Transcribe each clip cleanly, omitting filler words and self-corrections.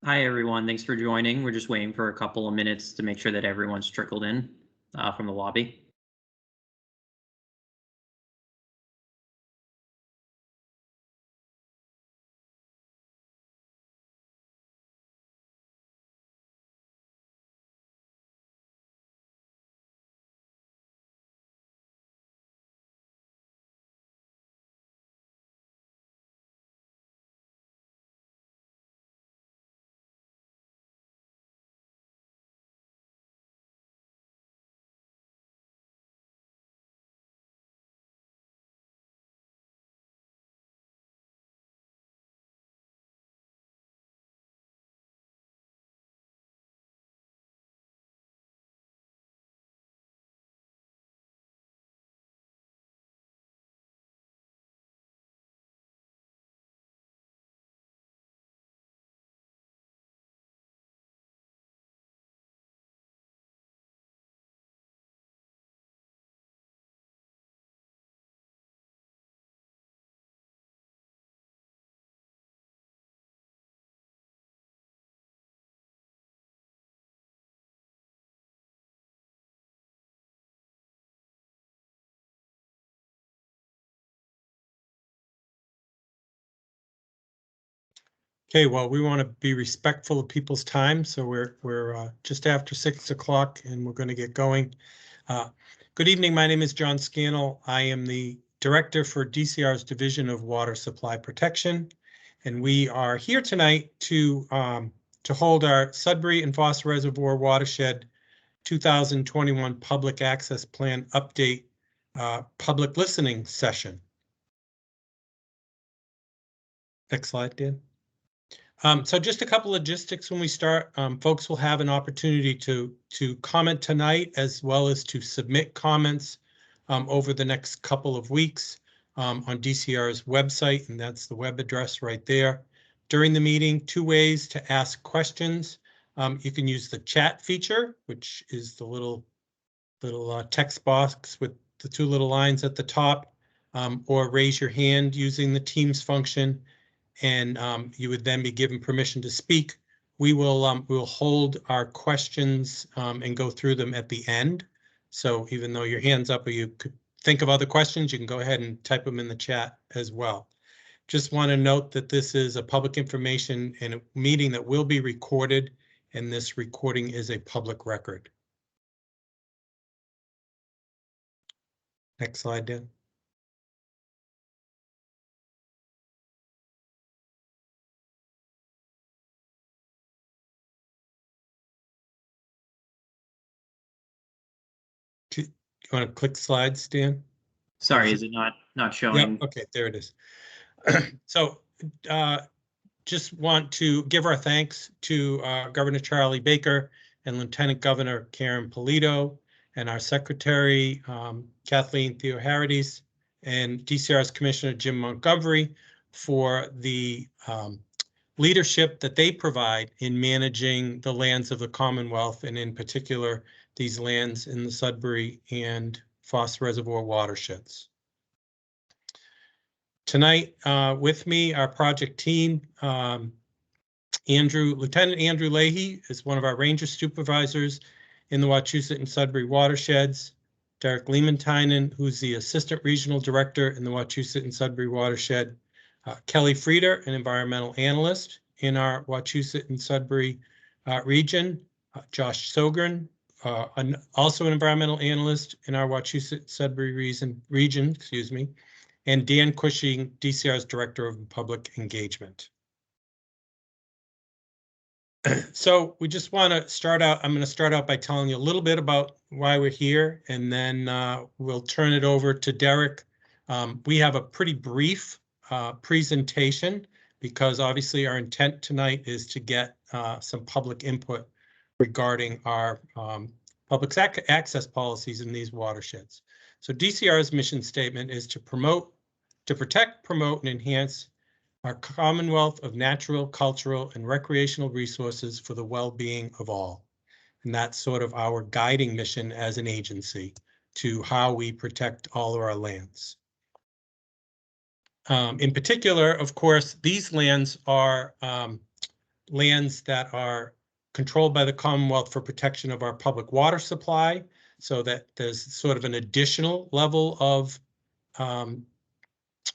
Hi, everyone. Thanks for joining. We're just waiting for a couple of minutes to make sure that everyone's trickled in from the lobby. Okay, well, we want to be respectful of people's time, so we're just after 6 o'clock, and we're going to get going. Good evening. My name is John Scannell. I am the director for DCR's Division of Water Supply Protection, and we are here tonight to hold our Sudbury and Foss Reservoir Watershed 2021 Public Access Plan Update public listening session. Next slide, Dan. So just a couple logistics when we start. Folks will have an opportunity to comment tonight as well as to submit comments over the next couple of weeks on DCR's website, and that's the web address right there. During the meeting, two ways to ask questions. You can use the chat feature, which is the little text box with the two little lines at the top, or raise your hand using the Teams function, and you would then be given permission to speak. We will hold our questions and go through them at the end. So even though your hand's up or you could think of other questions, you can go ahead and type them in the chat as well. Just want to note that this is a public information and a meeting that will be recorded, and this recording is a public record. Next slide, Dan. You want to click slides, Dan? Sorry, is it not showing? Yeah, okay, there it is. So just want to give our thanks to Governor Charlie Baker and Lieutenant Governor Karen Polito and our Secretary Kathleen Theoharides and DCR's Commissioner Jim Montgomery for the leadership that they provide in managing the lands of the Commonwealth, and in particular these lands in the Sudbury and Foss Reservoir watersheds. Tonight with me, our project team, Lieutenant Andrew Leahy is one of our ranger supervisors in the Wachusett and Sudbury watersheds. Derek Leemantynen, who's the assistant regional director in the Wachusett and Sudbury watershed. Kelly Frieder, an environmental analyst in our Wachusett and Sudbury region. Josh Sogren, also an environmental analyst in our Wachusett Sudbury region, excuse me. And Dan Cushing, DCR's Director of Public Engagement. So we just want to start out, I'm going to start out by telling you a little bit about why we're here, and then we'll turn it over to Derek. We have a pretty brief presentation because obviously our intent tonight is to get some public input regarding our public access policies in these watersheds. So DCR's mission statement is to protect, promote, and enhance our Commonwealth of natural, cultural, and recreational resources for the well-being of all. And that's sort of our guiding mission as an agency to how we protect all of our lands. In particular, of course, these lands are lands that are controlled by the Commonwealth for protection of our public water supply, so that there's sort of an additional level of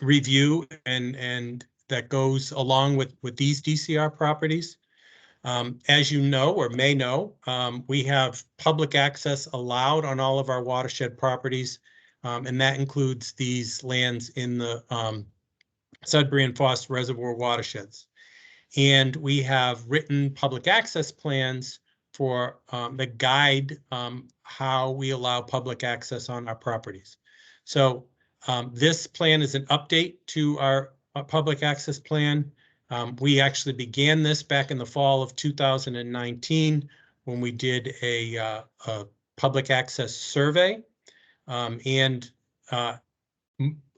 review and that goes along with these DCR properties. As you know or may know, we have public access allowed on all of our watershed properties, and that includes these lands in the Sudbury and Foss Reservoir watersheds. And we have written public access plans for that guide how we allow public access on our properties. So this plan is an update to our public access plan. We actually began this back in the fall of 2019 when we did a public access survey and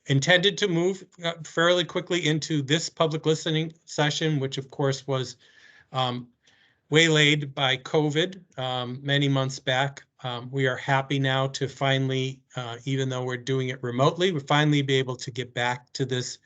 intended to move fairly quickly into this public listening session, which of course was waylaid by COVID many months back. We are happy now to finally, even though we're doing it remotely, we'll finally be able to get back to this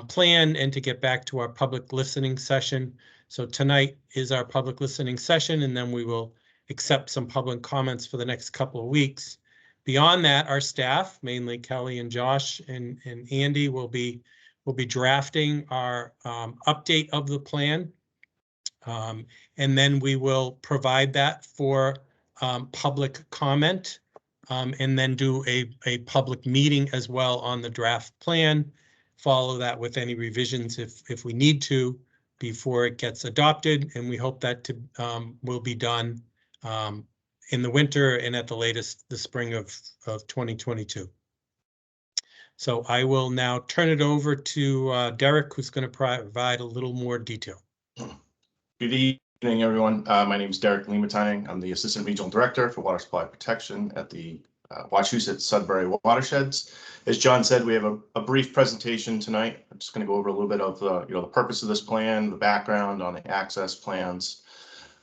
plan and to get back to our public listening session. So tonight is our public listening session, and then we will accept some public comments for the next couple of weeks. Beyond that, our staff, mainly Kelly and Josh and Andy, will be drafting our update of the plan. And then we will provide that for public comment and then do a public meeting as well on the draft plan. Follow that with any revisions if we need to before it gets adopted. And we hope that will be done in the winter and at the latest the spring of 2022. So I will now turn it over to Derek, who's going to provide a little more detail. Good evening, everyone. My name is Derek Limatang. I'm the Assistant Regional Director for Water Supply Protection at the Wachusett Sudbury Watersheds. As John said, we have a brief presentation tonight. I'm just going to go over a little bit of the purpose of this plan, the background on the access plans.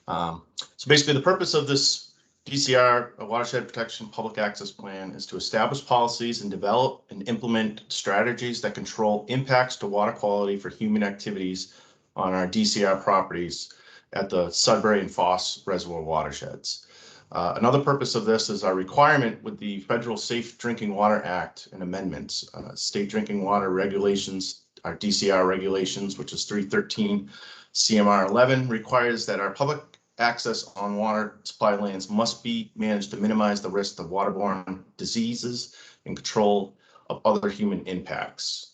So basically, the purpose of this DCR, a Watershed Protection Public Access Plan, is to establish policies and develop and implement strategies that control impacts to water quality for human activities on our DCR properties at the Sudbury and Foss Reservoir watersheds. Another purpose of this is our requirement with the Federal Safe Drinking Water Act and amendments. State drinking water regulations, our DCR regulations, which is 313 CMR 11, requires that our public access on water supply lands must be managed to minimize the risk of waterborne diseases and control of other human impacts.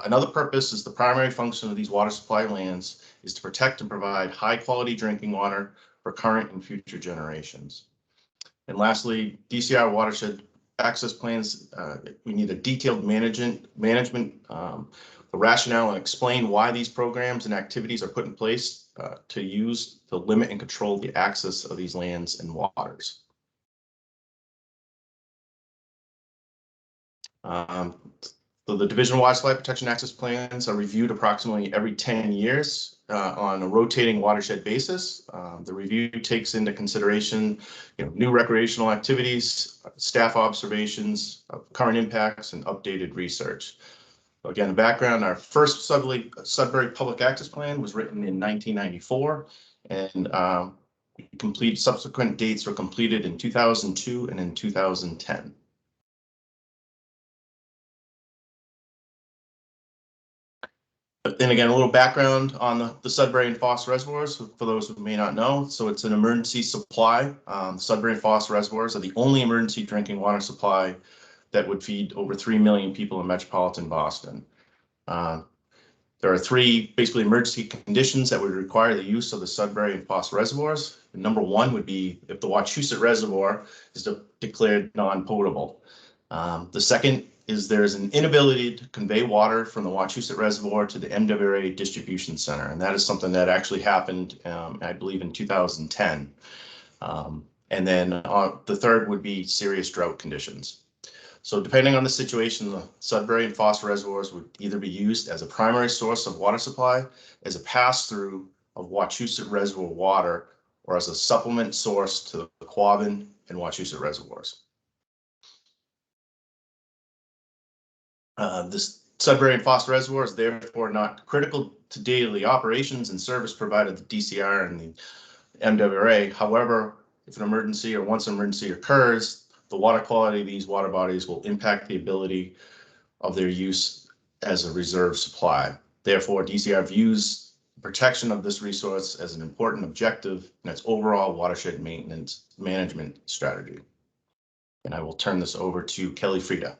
Another purpose is the primary function of these water supply lands is to protect and provide high quality drinking water for current and future generations. And lastly, DCR watershed access plans, we need a detailed management, the rationale and explain why these programs and activities are put in place to use to limit and control the access of these lands and waters. So the Division of Water Supply Protection Access Plans are reviewed approximately every 10 years on a rotating watershed basis. The review takes into consideration new recreational activities, staff observations, current impacts, and updated research. So again, the background, our first Sudbury Public Access Plan was written in 1994, and subsequent dates were completed in 2002 and in 2010. And again, a little background on the Sudbury and Foss Reservoirs, for those who may not know. So it's an emergency supply. Sudbury and Foss Reservoirs are the only emergency drinking water supply that would feed over 3 million people in metropolitan Boston. There are three basically emergency conditions that would require the use of the Sudbury and Foss Reservoirs. And number one would be if the Wachusett Reservoir is declared non-potable. The second is there's an inability to convey water from the Wachusett Reservoir to the MWA Distribution Center. And that is something that actually happened, I believe, in 2010. And then the third would be serious drought conditions. So depending on the situation, the Sudbury and Foss Reservoirs would either be used as a primary source of water supply, as a pass-through of Wachusett Reservoir water, or as a supplement source to the Quabbin and Wachusett Reservoirs. This Sudbury and Foss Reservoir is therefore not critical to daily operations and service provided the DCR and the MWRA. However, if an emergency or once an emergency occurs, the water quality of these water bodies will impact the ability of their use as a reserve supply. Therefore, DCR views protection of this resource as an important objective in its overall watershed maintenance management strategy. And I will turn this over to Kelly Frieda.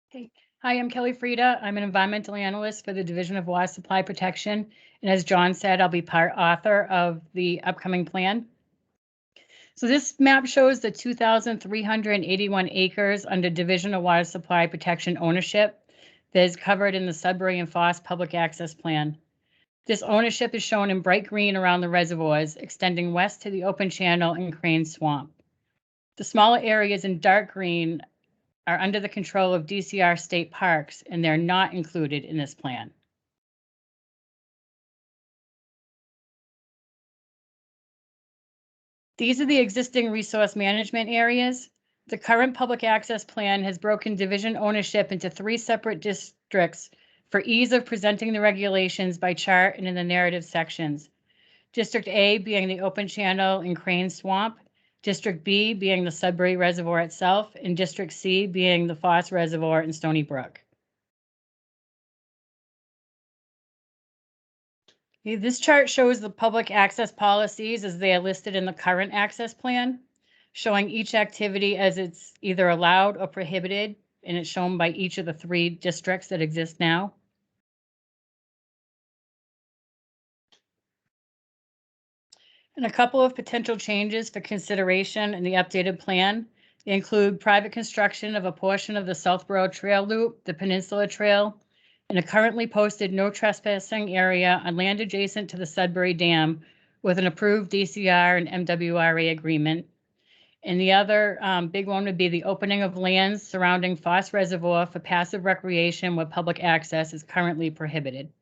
Hey. Hi, I'm Kelly Frieda. I'm an environmental analyst for the Division of Water Supply Protection. And as John said, I'll be part author of the upcoming plan. So this map shows the 2,381 acres under Division of Water Supply Protection ownership that is covered in the Sudbury and Foss Public Access Plan. This ownership is shown in bright green around the reservoirs, extending west to the open channel and Crane Swamp. The smaller areas in dark green are under the control of DCR state parks, and they're not included in this plan. These are the existing resource management areas. The current public access plan has broken division ownership into 3 separate districts for ease of presenting the regulations by chart and in the narrative sections. District A being the open channel in Crane Swamp, District B being the Sudbury Reservoir itself, and District C being the Foss Reservoir in Stony Brook. This chart shows the public access policies as they are listed in the current access plan, showing each activity as it's either allowed or prohibited, and it's shown by each of the 3 districts that exist now. And a couple of potential changes for consideration in the updated plan. They include private construction of a portion of the Southborough Trail Loop, the Peninsula Trail, and a currently posted no trespassing area on land adjacent to the Sudbury Dam with an approved DCR and MWRA agreement. And the other big one would be the opening of lands surrounding Foss Reservoir for passive recreation where public access is currently prohibited.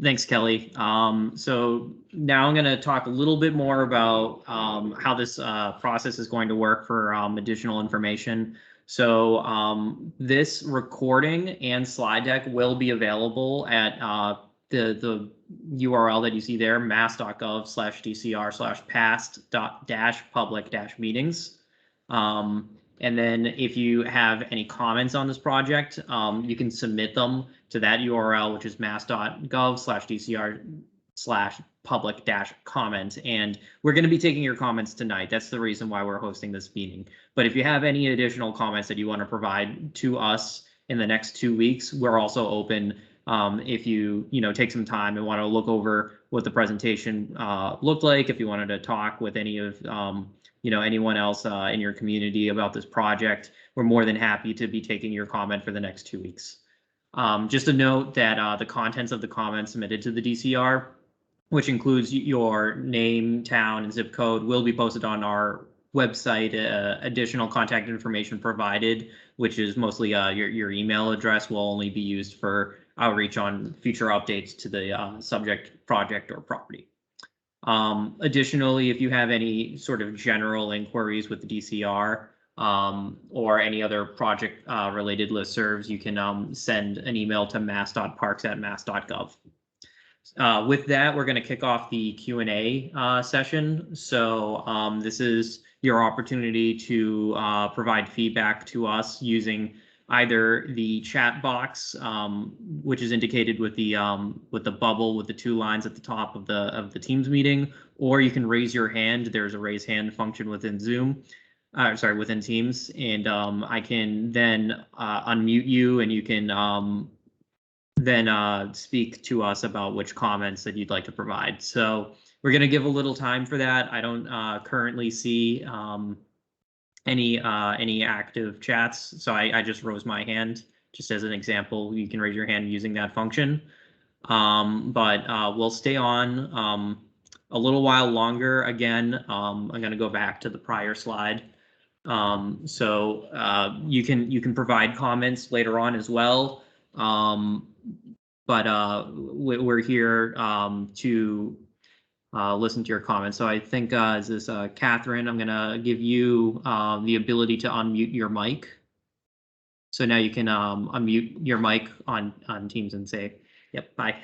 Thanks, Kelly. So now I'm going to talk a little bit more about how this process is going to work for additional information. So this recording and slide deck will be available at the URL that you see there, mass.gov/DCR/past-public-meetings. And then if you have any comments on this project, you can submit them to that URL, which is mass.gov/DCR/public-comment. And we're going to be taking your comments tonight. That's the reason why we're hosting this meeting. But if you have any additional comments that you want to provide to us in the next 2 weeks, we're also open. If you take some time and want to look over what the presentation looked like, if you wanted to talk with any of anyone else in your community about this project, we're more than happy to be taking your comment for the next 2 weeks. Just a note that the contents of the comments submitted to the DCR, which includes your name, town, and zip code, will be posted on our website. Additional contact information provided, which is mostly your email address, will only be used for outreach on future updates to the subject project or property. Additionally, if you have any sort of general inquiries with the DCR or any other project related listservs, you can send an email to mass.parks@mass.gov. With that, we're going to kick off the Q&A session. So this is your opportunity to provide feedback to us using either the chat box, which is indicated with the bubble with the 2 lines at the top of the Teams meeting, or you can raise your hand. There's a raise hand function within Zoom, within Teams, and I can then unmute you, and you can then speak to us about which comments that you'd like to provide. So we're going to give a little time for that. I don't currently see any active chats, so I just rose my hand just as an example. You can raise your hand using that function, but we'll stay on a little while longer. Again, I'm going to go back to the prior slide, so you can provide comments later on as well, but we're here to listen to your comments. So I think is this Catherine, I'm gonna give you the ability to unmute your mic. So now you can unmute your mic on Teams and say, yep, bye.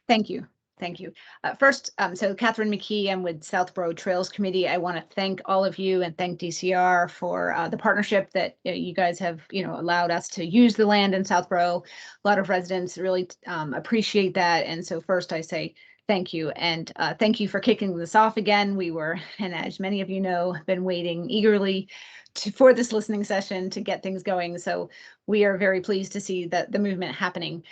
Thank you. Thank you. First, so Katherine Mckee, I'm with Southborough Trails Committee. I want to thank all of you and thank DCR for the partnership that you guys have, allowed us to use the land in Southborough. A lot of residents really appreciate that. And so first I say thank you, and thank you for kicking this off again. We were, and as many of you know, been waiting eagerly for this listening session to get things going. So we are very pleased to see the movement happening.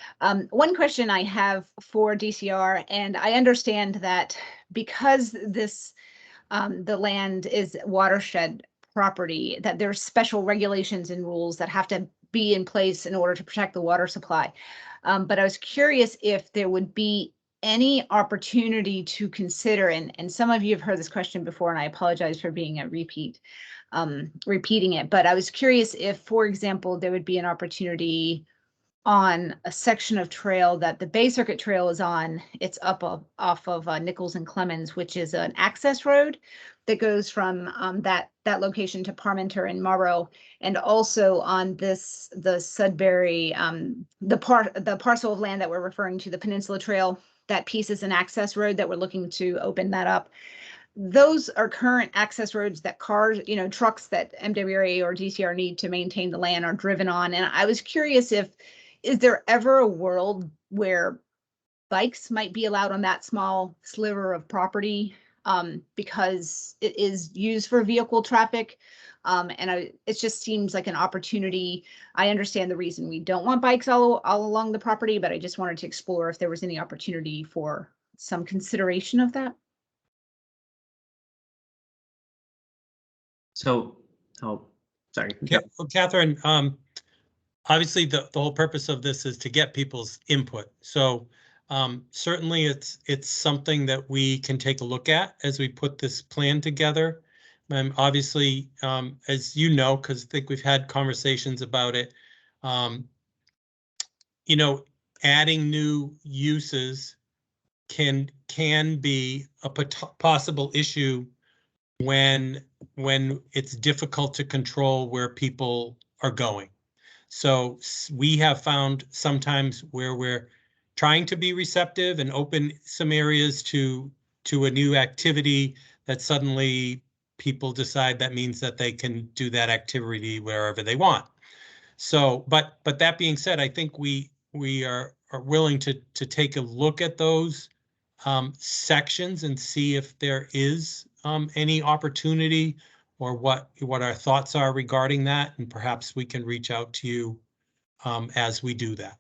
One question I have for DCR, and I understand that because this the land is watershed property, that there's special regulations and rules that have to be in place in order to protect the water supply. But I was curious if there would be any opportunity to consider, and some of you have heard this question before, and I apologize for being a repeating it, but I was curious if, for example, there would be an opportunity on a section of trail that the Bay Circuit Trail is on. It's up off of Nichols and Clemens, which is an access road that goes from that location to Parmenter and Morrow, and also on the Sudbury, the parcel of land that we're referring to, the Peninsula Trail. That piece is an access road that we're looking to open that up. Those are current access roads that cars, trucks that MWRA or DCR need to maintain the land are driven on. And I was curious is there ever a world where bikes might be allowed on that small sliver of property because it is used for vehicle traffic? It just seems like an opportunity. I understand the reason we don't want bikes all along the property, but I just wanted to explore if there was any opportunity for some consideration of that. So, sorry. Well, Catherine, obviously the whole purpose of this is to get people's input. So certainly it's something that we can take a look at as we put this plan together. Obviously, as you know, because I think we've had conversations about it, adding new uses can be a possible issue when it's difficult to control where people are going. So we have found sometimes where we're trying to be receptive and open some areas to a new activity, that suddenly people decide that means that they can do that activity wherever they want. So, but that being said, I think we are willing to take a look at those sections and see if there is any opportunity or what our thoughts are regarding that, and perhaps we can reach out to you as we do that.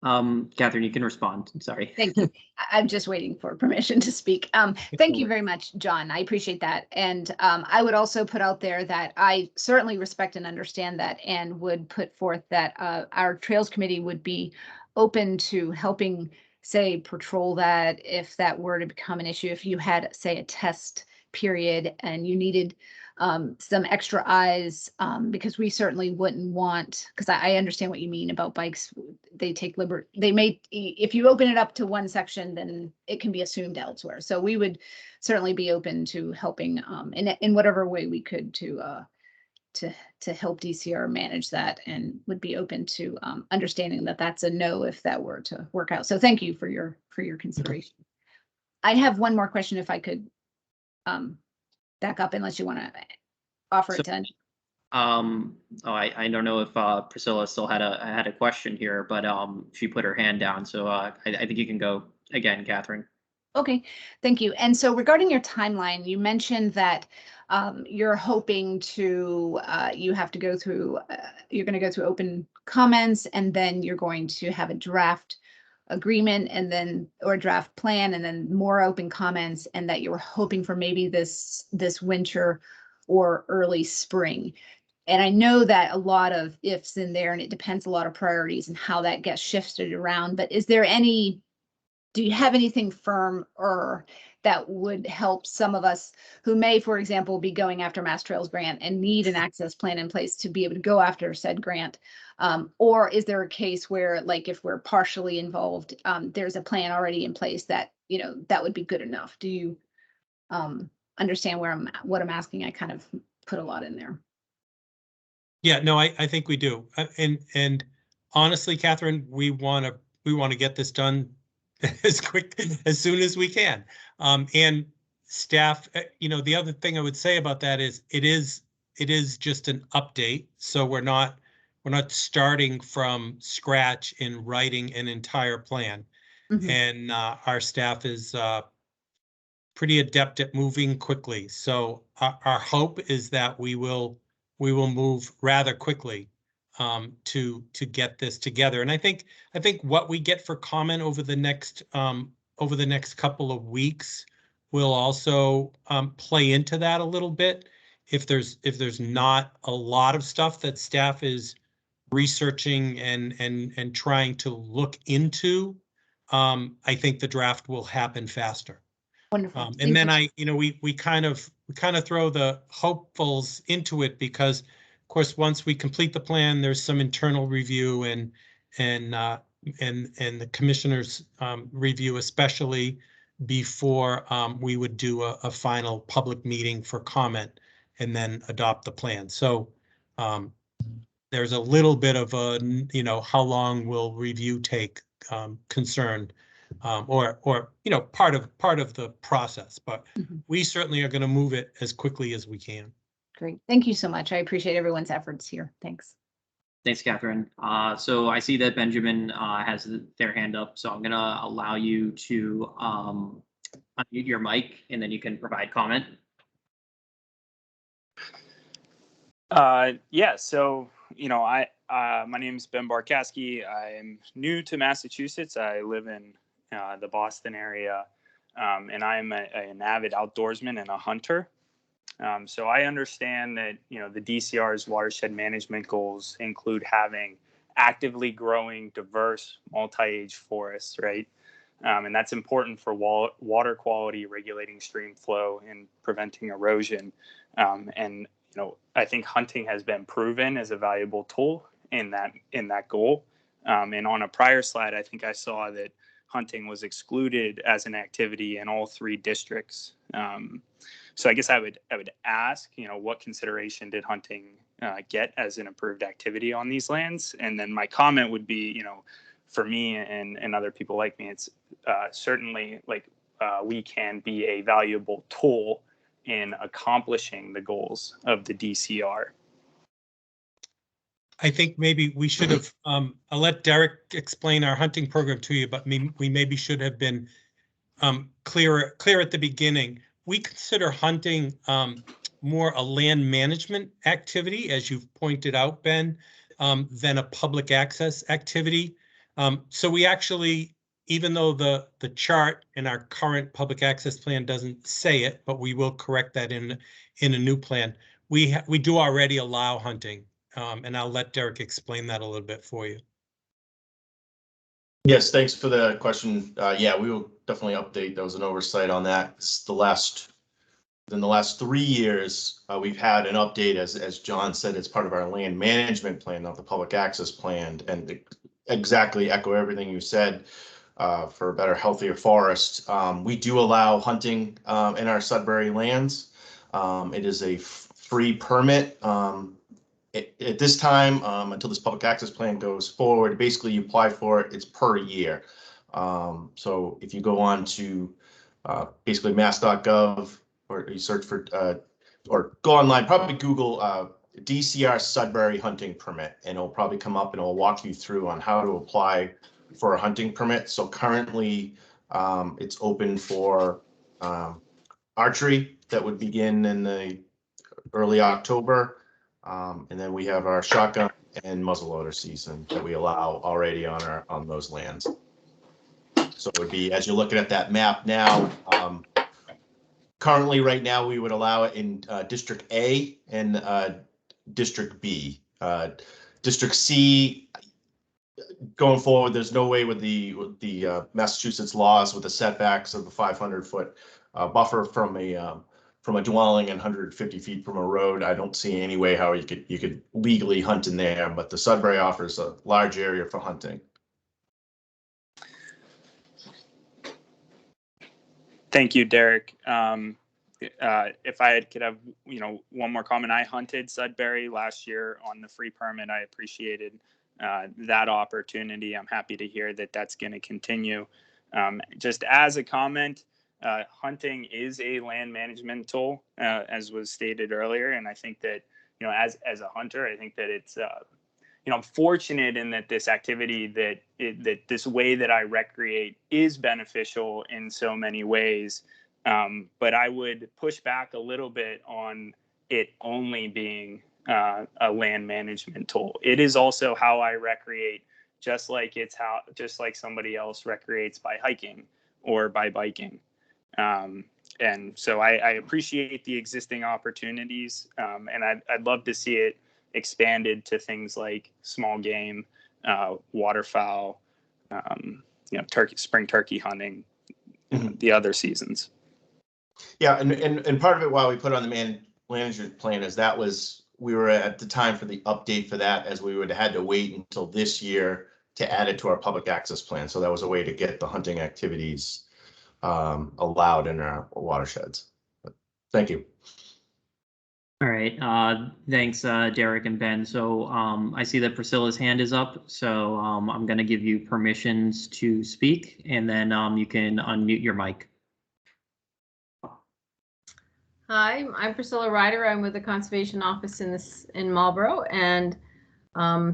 Catherine, you can respond. I'm sorry. Thank you. I'm just waiting for permission to speak. Thank you very much, John. I appreciate that. And I would also put out there that I certainly respect and understand that, and would put forth that our Trails Committee would be open to helping, say, patrol that if that were to become an issue. If you had, say, a test period and you needed some extra eyes, because we certainly wouldn't want, because I understand what you mean about bikes. They take they may, if you open it up to one section, then it can be assumed elsewhere. So we would certainly be open to helping in whatever way we could to help DCR manage that, and would be open to understanding that that's a no if that were to work out. So thank you for your consideration. I have one more question, if I could back up, unless you want to offer it to. I don't know if Priscilla still had a question here, but she put her hand down. So I think you can go again, Catherine. Okay, thank you. And so regarding your timeline, you mentioned that you're hoping to you have to go through you're going to go through open comments, and then you're going to have a draft agreement, and then, or a draft plan, and then more open comments, and that you were hoping for maybe this winter or early spring. And I know that a lot of ifs in there, and it depends a lot of priorities and how that gets shifted around. But is there do you have anything firm or that would help some of us who may, for example, be going after Mass Trails grant and need an access plan in place to be able to go after said grant? Or is there a case where, like, if we're partially involved, there's a plan already in place that, that would be good enough? Do you understand what I'm asking? I kind of put a lot in there. Yeah, no, I think we do. And honestly, Catherine, we want to get this done as soon as we can. And staff, the other thing I would say about that is it is just an update. So we're not starting from scratch in writing an entire plan. Mm-hmm. And our staff is pretty adept at moving quickly. So our hope is that we will move rather quickly to get this together. And I think what we get for comment over the next couple of weeks will also play into that a little bit. If there's not a lot of stuff that staff is researching and trying to look into, I think the draft will happen faster. Wonderful. And then we kind of throw the hopefuls into it because, of course, once we complete the plan, there's some internal review and the commissioners review, especially before we would do a final public meeting for comment and then adopt the plan. So there's a little bit of a how long will review take concern. Or part of the process, but we certainly are going to move it as quickly as we can. Great, thank you so much. I appreciate everyone's efforts here. Thanks. Thanks, Catherine. So I see that Benjamin has their hand up, so I'm going to allow you to unmute your mic, and then you can provide comment. Yeah. So my name is Ben Barkowski. I'm new to Massachusetts. I live in the Boston area, and I'm an avid outdoorsman and a hunter. So I understand that, the DCR's watershed management goals include having actively growing, diverse, multi-age forests, right? And that's important for water quality, regulating stream flow, and preventing erosion. And I think hunting has been proven as a valuable tool in that goal. And on a prior slide, I think I saw that hunting was excluded as an activity in all 3 districts. So I guess I would ask, what consideration did hunting get as an approved activity on these lands? And then my comment would be, for me and other people like me, it's certainly we can be a valuable tool in accomplishing the goals of the DCR. I think maybe we should have, I'll let Derek explain our hunting program to you, but we maybe should have been clear at the beginning. We consider hunting more a land management activity, as you've pointed out, Ben, than a public access activity. So we actually, even though the chart in our current public access plan doesn't say it, but we will correct that in a new plan, we do already allow hunting. And I'll let Derek explain that a little bit for you. Yes, thanks for the question. Yeah, we will definitely update. There was an oversight on that. In the last 3 years, we've had an update, as John said, it's part of our land management plan, not the public access plan, and exactly echo everything you said. For a better, healthier forest, we do allow hunting in our Sudbury lands. It is a free permit. At this time, until this public access plan goes forward, basically you apply for it, it's per year. So if you go on to basically mass.gov, or you search for, or go online, probably Google DCR Sudbury hunting permit, and it'll probably come up and it'll walk you through on how to apply for a hunting permit. So currently it's open for archery that would begin in the early October. And then we have our shotgun and muzzleloader season that we allow already on those lands. So it would be, as you're looking at that map now, currently right now we would allow it in District A and District B. District C, going forward, there's no way with the Massachusetts laws with the setbacks of the 500-foot buffer from a dwelling and 150 feet from a road. I don't see any way how you could legally hunt in there, but the Sudbury offers a large area for hunting. Thank you, Derek. If I could have, one more comment. I hunted Sudbury last year on the free permit. I appreciated that opportunity. I'm happy to hear that that's going to continue. Just as a comment, hunting is a land management tool, as was stated earlier. And I think that, as a hunter, I think that it's, I'm fortunate in that this activity, that this way that I recreate is beneficial in so many ways. But I would push back a little bit on it only being a land management tool. It is also how I recreate, just like somebody else recreates by hiking or by biking. And so I appreciate the existing opportunities, and I'd love to see it expanded to things like small game, waterfowl, spring turkey hunting, the other seasons. Yeah, and part of it, why we put on the management plan, is we were at the time for the update for that, as we would have had to wait until this year to add it to our public access plan. So that was a way to get the hunting activities allowed in our watersheds. But thank you. All right. Thanks, Derek and Ben. So I see that Priscilla's hand is up. So I'm going to give you permissions to speak, and then you can unmute your mic. Hi, I'm Priscilla Ryder. I'm with the Conservation Office in Marlborough, and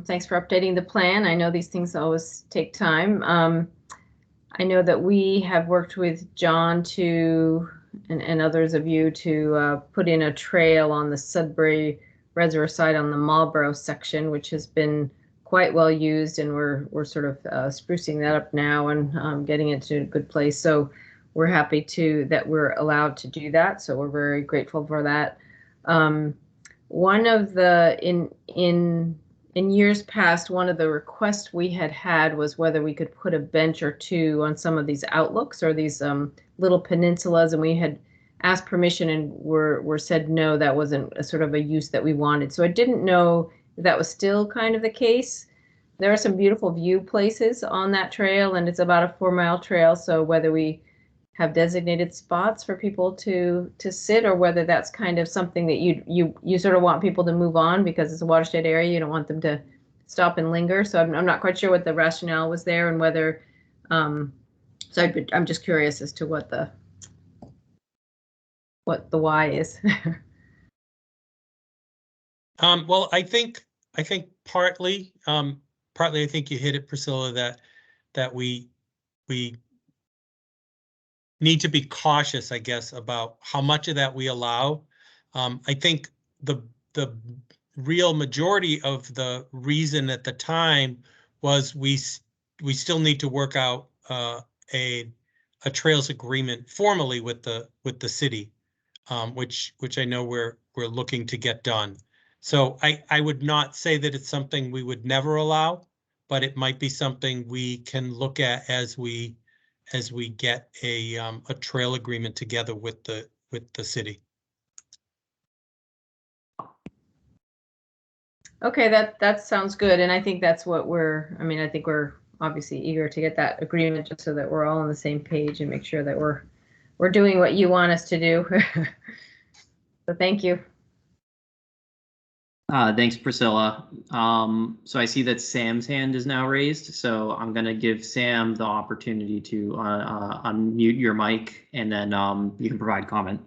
thanks for updating the plan. I know these things always take time. I know that we have worked with John and others of you to put in a trail on the Sudbury Reservoir side on the Marlborough section, which has been quite well used, and we're sort of sprucing that up now and getting it to a good place. So we're happy that we're allowed to do that. So we're very grateful for that. One of the in years past, one of the requests we had was whether we could put a bench or two on some of these outlooks or these little peninsulas, and we had asked permission and were said no, that wasn't a sort of a use that we wanted. So I didn't know if that was still kind of the case. There are some beautiful view places on that trail, and it's about a 4-mile trail. So whether we have designated spots for people to sit, or whether that's kind of something that you sort of want people to move on because it's a watershed area, you don't want them to stop and linger. So I'm not quite sure what the rationale was there, and whether so I'm just curious as to what the why is. Well, I think partly I think you hit it, Priscilla, that we need to be cautious, I guess, about how much of that we allow. I think the real majority of the reason at the time was we still need to work out a trails agreement formally with the city, which I know we're looking to get done. So I would not say that it's something we would never allow, but it might be something we can look at as we get a trail agreement together with the city. Okay, that sounds good, and I think that's what I think we're obviously eager to get that agreement, just so that we're all on the same page and make sure that we're doing what you want us to do. So thank you. Thanks, Priscilla. So I see that Sam's hand is now raised, so I'm going to give Sam the opportunity to unmute your mic, and then you can provide comment.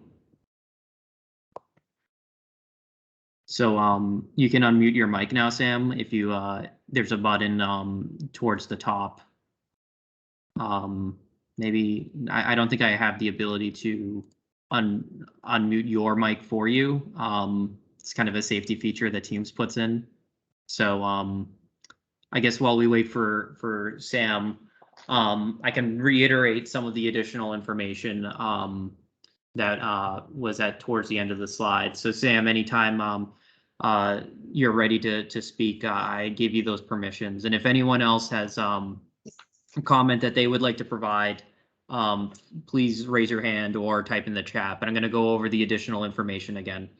So you can unmute your mic now, Sam, if you there's a button towards the top. Maybe I don't think I have the ability to unmute your mic for you. It's kind of a safety feature that Teams puts in. So I guess while we wait for Sam, I can reiterate some of the additional information that was towards the end of the slide. So Sam, anytime you're ready to speak, I gave you those permissions. And if anyone else has a comment that they would like to provide, please raise your hand or type in the chat, but I'm going to go over the additional information again.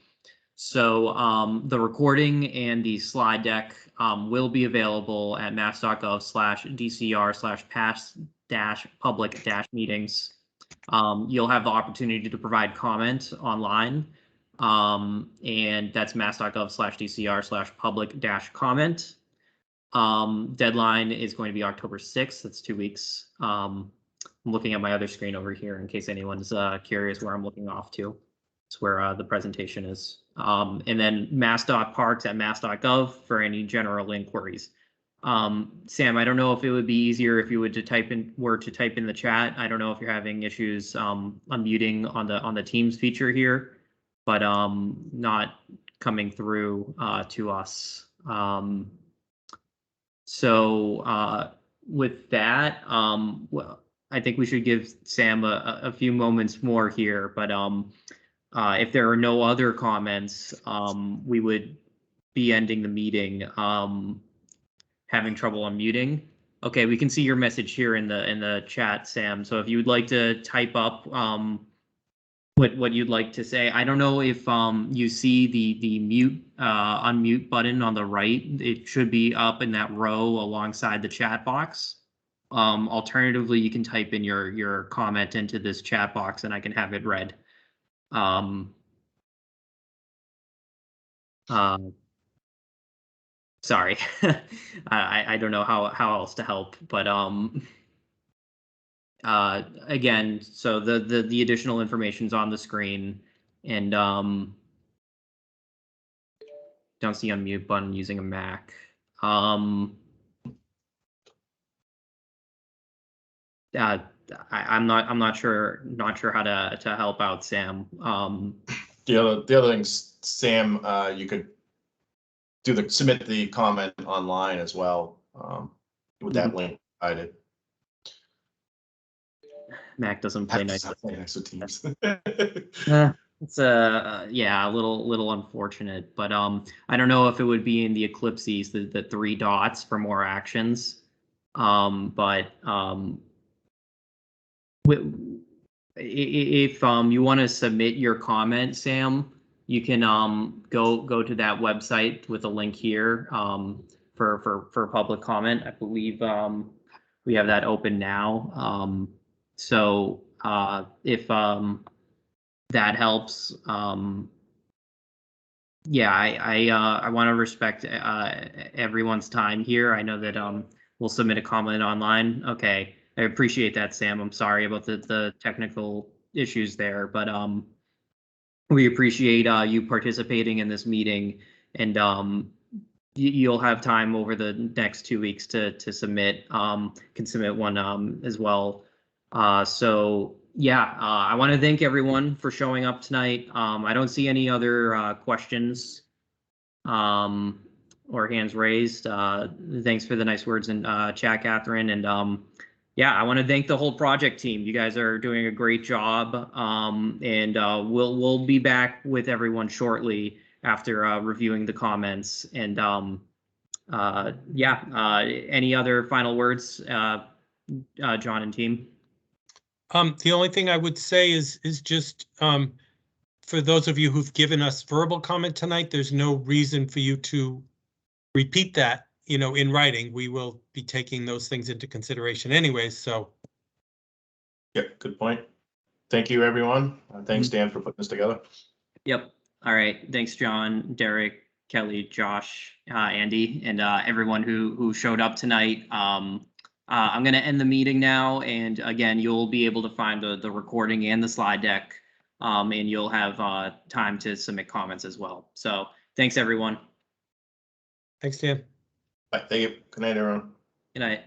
So the recording and the slide deck will be available at mass.gov/DCR/past-public-meetings. You'll have the opportunity to provide comment online, and that's mass.gov/DCR/public-comment. Deadline is going to be October 6th. That's 2 weeks. I'm looking at my other screen over here in case anyone's curious where I'm looking off to. It's where the presentation is. And then mass.parks@mass.gov for any general inquiries. Sam, I don't know if it would be easier if you were to type in the chat. I don't know if you're having issues unmuting on the Teams feature here, but not coming through to us. So with that, well, I think we should give Sam a few moments more here, but if there are no other comments, we would be ending the meeting. Having trouble unmuting. Okay, we can see your message here in the chat, Sam. So if you would like to type up what you'd like to say. I don't know if you see the mute unmute button on the right. It should be up in that row alongside the chat box. Alternatively, you can type in your comment into this chat box and I can have it read. Sorry, I don't know how else to help, but again, so the additional information's on the screen, and don't see unmute button using a Mac. I'm not sure how to help out, Sam. The other things, Sam, you could submit the comment online as well with that link provided. Mac doesn't play nice. With Teams. It's yeah, a little unfortunate, but I don't know if it would be in the ellipses, the 3 dots for more actions. But if you want to submit your comment, Sam, you can go to that website with a link here for public comment. I believe we have that open now. So if that helps, yeah, I want to respect everyone's time here. I know that we'll submit a comment online. Okay, I appreciate that, Sam. I'm sorry about the technical issues there, but we appreciate you participating in this meeting, and you'll have time over the next 2 weeks to submit. Can submit one as well. So yeah, I want to thank everyone for showing up tonight. I don't see any other questions or hands raised. Thanks for the nice words in chat, Catherine. And yeah, I want to thank the whole project team. You guys are doing a great job. And we'll be back with everyone shortly after reviewing the comments. And yeah, any other final words, John and team? The only thing I would say is just for those of you who've given us verbal comment tonight, there's no reason for you to repeat that, in writing. We will be taking those things into consideration anyways, so. Yep, good point. Thank you, everyone. Thanks, Dan, for putting this together. Yep. All right. Thanks, John, Derek, Kelly, Josh, Andy, and everyone who showed up tonight. I'm going to end the meeting now, and again, you'll be able to find the recording and the slide deck, and you'll have time to submit comments as well. So thanks, everyone. Thanks, Dan. Bye. Thank you. Good night, everyone. Good night.